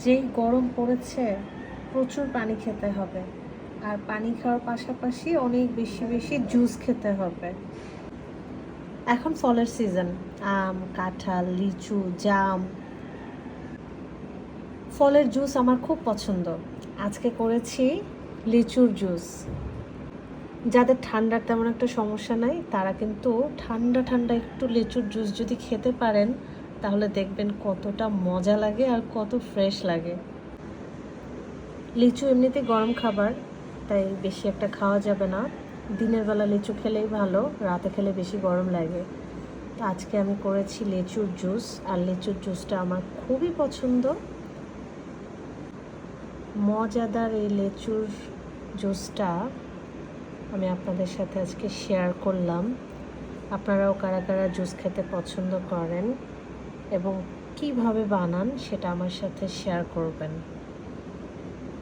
যেই গরম পড়েছে প্রচুর পানি খেতে হবে, আর পানি খাওয়ার পাশাপাশি অনেক বেশি বেশি জুস খেতে হবে। এখন ফলের সিজন, আম, কাঁঠাল, লিচু, জাম। ফলের জুস আমার খুব পছন্দ। আজকে করেছি লিচুর জুস। যাদের ঠান্ডার তেমন একটা সমস্যা নাই তারা কিন্তু ঠান্ডা ঠান্ডা একটু লিচুর জুস যদি খেতে পারেন তাহলে দেখবেন কতটা মজা লাগে আর কত ফ্রেশ লাগে। লিচু এমনিতে গরম খাবার, তাই বেশি একটা খাওয়া যাবে না। দিনের বেলা লিচু খেলেই ভালো, রাতে খেলে বেশি গরম লাগে। তো আজকে আমি করেছি লিচুর জুস, আর লিচুর জুসটা আমার খুবই পছন্দ। মজাদার এই লিচুর জুসটা আমি আপনাদের সাথে আজকে শেয়ার করলাম। আপনারাও কারা কারা জুস খেতে পছন্দ করেন এবং কিভাবে বানান সেটা আমার সাথে শেয়ার করবেন।